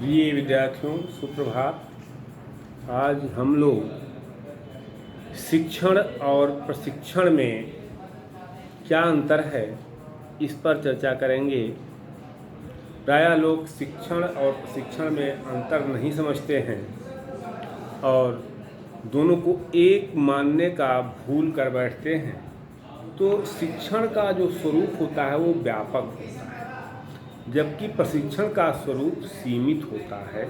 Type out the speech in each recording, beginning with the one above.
प्रिय विद्यार्थियों, सुप्रभात। आज हम लोग शिक्षण और प्रशिक्षण में क्या अंतर है, इस पर चर्चा करेंगे। प्रायः लोग शिक्षण और प्रशिक्षण में अंतर नहीं समझते हैं और दोनों को एक मानने का भूल कर बैठते हैं। तो शिक्षण का जो स्वरूप होता है वो व्यापक होता है, जबकि प्रशिक्षण का स्वरूप सीमित होता है।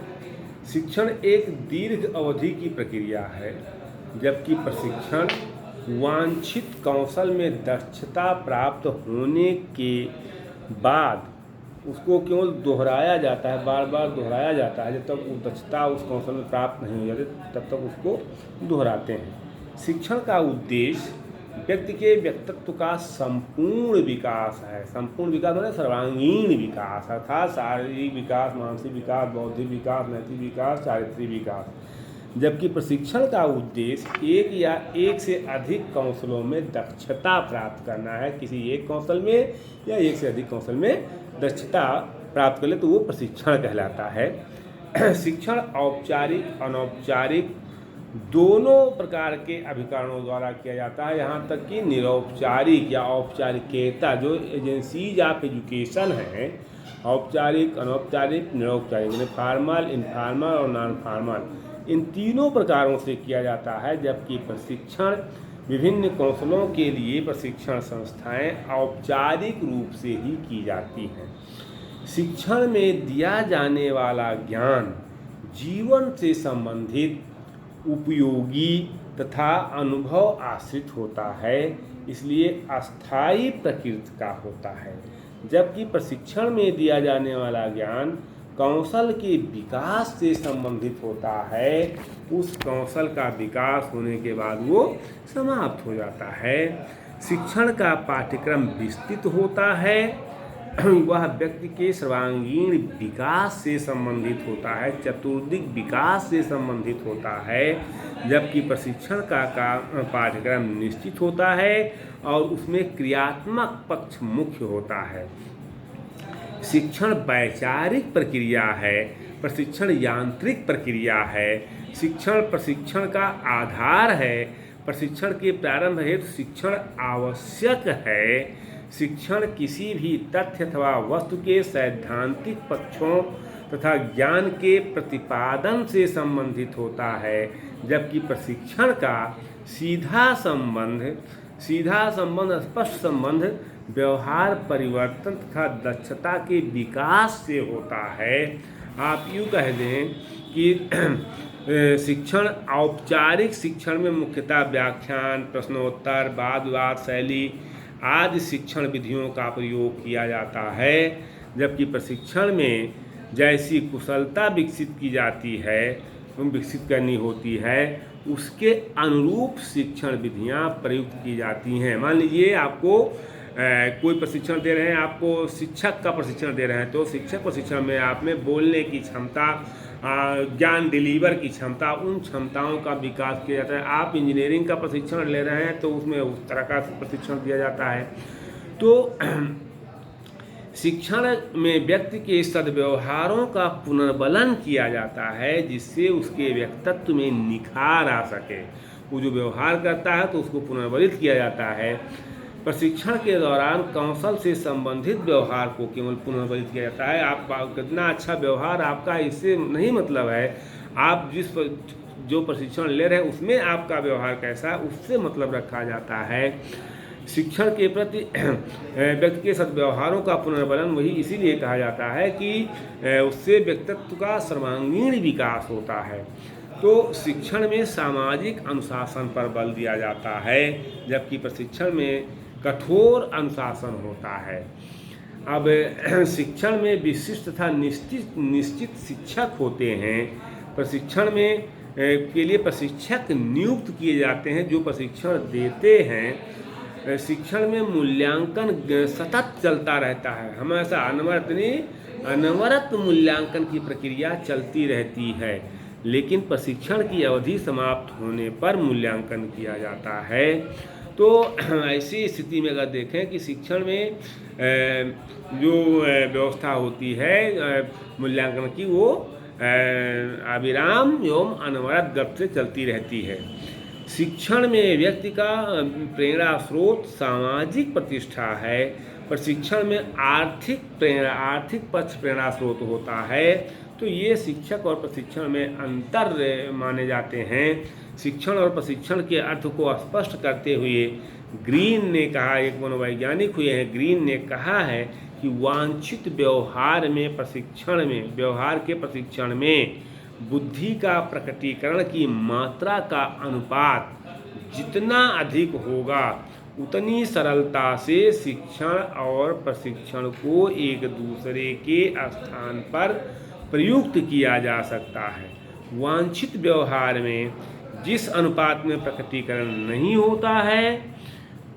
शिक्षण एक दीर्घ अवधि की प्रक्रिया है, जबकि प्रशिक्षण वांछित कौशल में दक्षता प्राप्त होने के बाद उसको केवल दोहराया जाता है, बार बार दोहराया जाता है। जब तक वो दक्षता उस कौशल में प्राप्त नहीं हो जाती तब तक उसको दोहराते हैं। शिक्षण का उद्देश्य व्यक्ति के व्यक्तित्व का संपूर्ण विकास है। संपूर्ण विकास मतलब सर्वांगीण विकास, अर्थात शारीरिक विकास, मानसिक विकास, बौद्धिक विकास, नैतिक विकास, चारित्रिक विकास। जबकि प्रशिक्षण का उद्देश्य एक या एक से अधिक कौशलों में दक्षता प्राप्त करना है। किसी एक कौशल में या एक से अधिक कौशल में दक्षता प्राप्त कर ले तो वो प्रशिक्षण कहलाता है। शिक्षण औपचारिक अनौपचारिक दोनों प्रकार के अभिकरणों द्वारा किया जाता है, यहाँ तक कि निरौपचारिक या औपचारिकता जो एजेंसीज ऑफ एजुकेशन है, औपचारिक, अनौपचारिक, निरौपचारिक, यानी फॉर्मल, इनफॉर्मल और नॉन फॉर्मल, इन तीनों प्रकारों से किया जाता है। जबकि प्रशिक्षण विभिन्न कौशलों के लिए प्रशिक्षण संस्थाएं औपचारिक रूप से ही की जाती हैं। शिक्षण में दिया जाने वाला ज्ञान जीवन से संबंधित, उपयोगी तथा अनुभव आश्रित होता है, इसलिए अस्थायी प्रकृति का होता है। जबकि प्रशिक्षण में दिया जाने वाला ज्ञान कौशल के विकास से संबंधित होता है। उस कौशल का विकास होने के बाद वो समाप्त हो जाता है। शिक्षण का पाठ्यक्रम विस्तृत होता है, वह व्यक्ति के सर्वांगीण विकास से संबंधित होता है, चतुर्दिक विकास से संबंधित होता है। जबकि प्रशिक्षण का पाठ्यक्रम निश्चित होता है और उसमें क्रियात्मक पक्ष मुख्य होता है। शिक्षण वैचारिक प्रक्रिया है, प्रशिक्षण यांत्रिक प्रक्रिया है। शिक्षण प्रशिक्षण का आधार है। प्रशिक्षण के प्रारंभ हेतु शिक्षण आवश्यक है। शिक्षण किसी भी तथ्य अथवा वस्तु के सैद्धांतिक पक्षों तथा ज्ञान के प्रतिपादन से संबंधित होता है, जबकि प्रशिक्षण का सीधा संबंध, स्पष्ट संबंध व्यवहार परिवर्तन तथा दक्षता के विकास से होता है। आप यूँ कह दें कि शिक्षण औपचारिक शिक्षण में मुख्यतः व्याख्यान, प्रश्नोत्तर, वाद विवाद शैली आदि शिक्षण विधियों का प्रयोग किया जाता है। जबकि प्रशिक्षण में जैसी कुशलता विकसित की जाती है, विकसित करनी होती है, उसके अनुरूप शिक्षण विधियां प्रयुक्त की जाती हैं। मान लीजिए आपको कोई प्रशिक्षण दे रहे हैं, आपको शिक्षक का प्रशिक्षण दे रहे हैं, तो शिक्षक प्रशिक्षण में आप में बोलने की क्षमता, ज्ञान डिलीवर की क्षमता, उन क्षमताओं का विकास किया जाता है। आप इंजीनियरिंग का प्रशिक्षण ले रहे हैं तो उसमें उस तरह का प्रशिक्षण दिया जाता है। तो शिक्षण में व्यक्ति के सद्व्यवहारों का पुनर्बलन किया जाता है, जिससे उसके व्यक्तित्व में निखार आ सके। वो जो व्यवहार करता है तो उसको पुनर्बलित किया जाता है। प्रशिक्षण के दौरान कौशल से संबंधित व्यवहार को केवल पुनर्बलित किया जाता है। आप कितना अच्छा व्यवहार आपका, इससे नहीं मतलब है। आप जो प्रशिक्षण ले रहे हैं उसमें आपका व्यवहार कैसा है, उससे मतलब रखा जाता है। शिक्षण के प्रति व्यक्ति के सद्व्यवहारों का पुनर्बलन वही इसीलिए कहा जाता है कि उससे व्यक्तित्व का सर्वांगीण विकास होता है। तो शिक्षण में सामाजिक अनुशासन पर बल दिया जाता है, जबकि प्रशिक्षण में कठोर अनुशासन होता है। अब शिक्षण में विशिष्ट तथा निश्चित शिक्षक होते हैं। प्रशिक्षण में के लिए प्रशिक्षक नियुक्त किए जाते हैं जो प्रशिक्षण देते हैं। शिक्षण में मूल्यांकन सतत चलता रहता है, हमेशा अनवरत मूल्यांकन की प्रक्रिया चलती रहती है, लेकिन प्रशिक्षण की अवधि समाप्त होने पर मूल्यांकन किया जाता है। तो ऐसी स्थिति में अगर देखें कि शिक्षण में जो व्यवस्था होती है मूल्यांकन की, वो अविराम एवं अनवरत गति से चलती रहती है। शिक्षण में व्यक्ति का प्रेरणा स्रोत सामाजिक प्रतिष्ठा है। प्रशिक्षण में आर्थिक पक्ष प्रेरणा स्रोत होता है। तो ये शिक्षक और प्रशिक्षण में अंतर माने जाते हैं। शिक्षण और प्रशिक्षण के अर्थ को स्पष्ट करते हुए ग्रीन ने कहा, एक मनोवैज्ञानिक हुए हैं, ग्रीन ने कहा है कि वांछित व्यवहार के प्रशिक्षण में बुद्धि का प्रकटीकरण की मात्रा का अनुपात जितना अधिक होगा, उतनी सरलता से शिक्षण और प्रशिक्षण को एक दूसरे के स्थान पर प्रयुक्त किया जा सकता है। वांछित व्यवहार में जिस अनुपात में प्रकटीकरण नहीं होता है,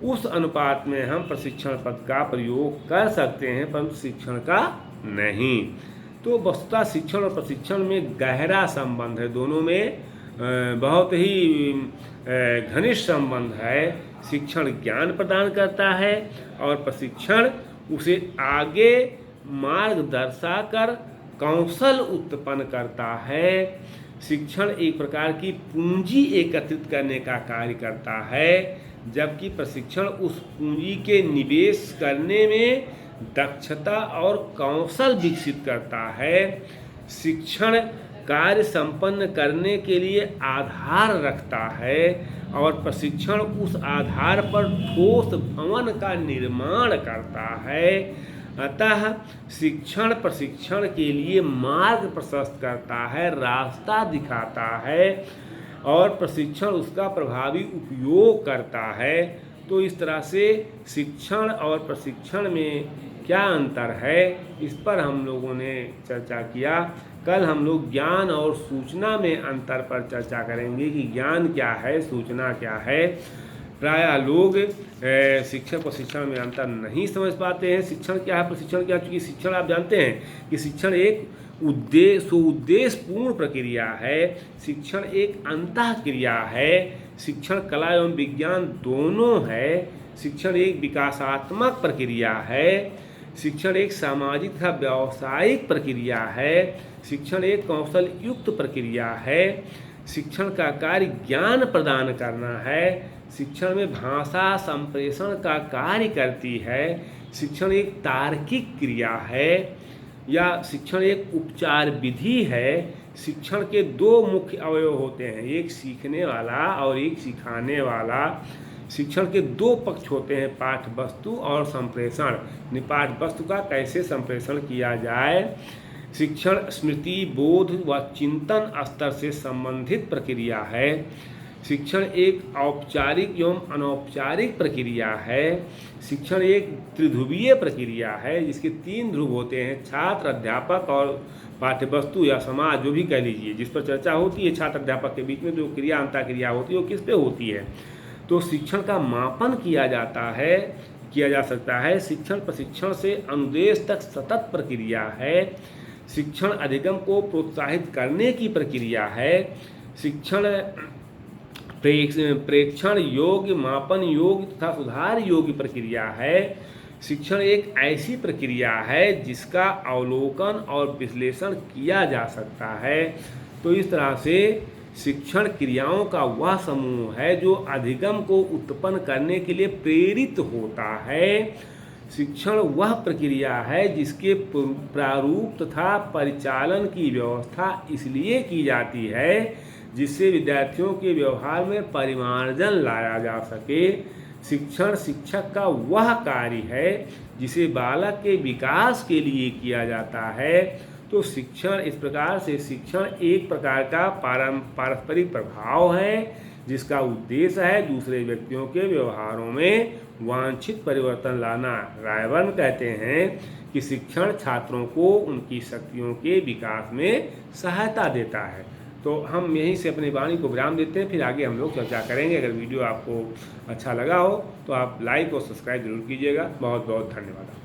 उस अनुपात में हम प्रशिक्षण पद का प्रयोग कर सकते हैं, परंतु शिक्षण का नहीं। तो वस्तुतः शिक्षण और प्रशिक्षण में गहरा संबंध है, दोनों में बहुत ही घनिष्ठ संबंध है। शिक्षण ज्ञान प्रदान करता है और प्रशिक्षण उसे आगे मार्ग दर्शाकर कौशल उत्पन्न करता है। शिक्षण एक प्रकार की पूंजी एकत्रित करने का कार्य करता है, जबकि प्रशिक्षण उस पूंजी के निवेश करने में दक्षता और कौशल विकसित करता है। शिक्षण कार्य संपन्न करने के लिए आधार रखता है और प्रशिक्षण उस आधार पर ठोस भवन का निर्माण करता है। अतः शिक्षण प्रशिक्षण के लिए मार्ग प्रशस्त करता है, रास्ता दिखाता है और प्रशिक्षण उसका प्रभावी उपयोग करता है। तो इस तरह से शिक्षण और प्रशिक्षण में क्या अंतर है, इस पर हम लोगों ने चर्चा किया। कल हम लोग ज्ञान और सूचना में अंतर पर चर्चा करेंगे कि ज्ञान क्या है, सूचना क्या है। प्रायः लोग शिक्षक प्रशिक्षण में अंतर नहीं समझ पाते हैं। शिक्षण क्या है, प्रशिक्षण क्या है? क्योंकि शिक्षण आप जानते हैं कि शिक्षण एक उद्देश्यपूर्ण प्रक्रिया है। शिक्षण एक अंतःक्रिया है। शिक्षण कला एवं विज्ञान दोनों है। शिक्षण एक विकासात्मक प्रक्रिया है। शिक्षण एक सामाजिक तथा व्यावसायिक प्रक्रिया है। शिक्षण एक कौशल युक्त प्रक्रिया है। शिक्षण का कार्य ज्ञान प्रदान करना है। शिक्षण में भाषा संप्रेषण का कार्य करती है। शिक्षण एक तार्किक क्रिया है या शिक्षण एक उपचार विधि है। शिक्षण के दो मुख्य अवयव होते हैं, एक सीखने वाला और एक सिखाने वाला। शिक्षण के दो पक्ष होते हैं, पाठ वस्तु और संप्रेषण। पाठ वस्तु का कैसे संप्रेषण किया जाए। शिक्षण स्मृति, बोध व चिंतन स्तर से संबंधित प्रक्रिया है। शिक्षण एक औपचारिक एवं अनौपचारिक प्रक्रिया है। शिक्षण एक त्रिध्रुवीय प्रक्रिया है जिसके 3 ध्रुव होते हैं, छात्र, अध्यापक और पाठ्यवस्तु या समाज, जो भी कह लीजिए, जिस पर चर्चा होती है। छात्र अध्यापक के बीच में जो क्रिया अंतःक्रिया होती है वो किस पे होती है। तो शिक्षण का मापन किया जा सकता है। शिक्षण प्रशिक्षण से अनुदेश तक सतत प्रक्रिया है। शिक्षण अधिगम को प्रोत्साहित करने की प्रक्रिया है। शिक्षण प्रेक्षण योग्य, मापन योग्य तथा सुधार योग्य प्रक्रिया है। शिक्षण एक ऐसी प्रक्रिया है जिसका अवलोकन और विश्लेषण किया जा सकता है। तो इस तरह से शिक्षण क्रियाओं का वह समूह है जो अधिगम को उत्पन्न करने के लिए प्रेरित होता है। शिक्षण वह प्रक्रिया है जिसके प्रारूप तथा परिचालन की व्यवस्था इसलिए की जाती है जिससे विद्यार्थियों के व्यवहार में परिमार्जन लाया जा सके। शिक्षण शिक्षक का वह कार्य है जिसे बालक के विकास के लिए किया जाता है। तो शिक्षण इस प्रकार से शिक्षण एक प्रकार का पारस्परिक प्रभाव है जिसका उद्देश्य है दूसरे व्यक्तियों के व्यवहारों में वांछित परिवर्तन लाना। रायबर्न कहते हैं कि शिक्षण छात्रों को उनकी शक्तियों के विकास में सहायता देता है। तो हम यहीं से अपनी वाणी को विराम देते हैं, फिर आगे हम लोग चर्चा करेंगे। अगर वीडियो आपको अच्छा लगा हो तो आप लाइक और सब्सक्राइब जरूर कीजिएगा। बहुत बहुत धन्यवाद।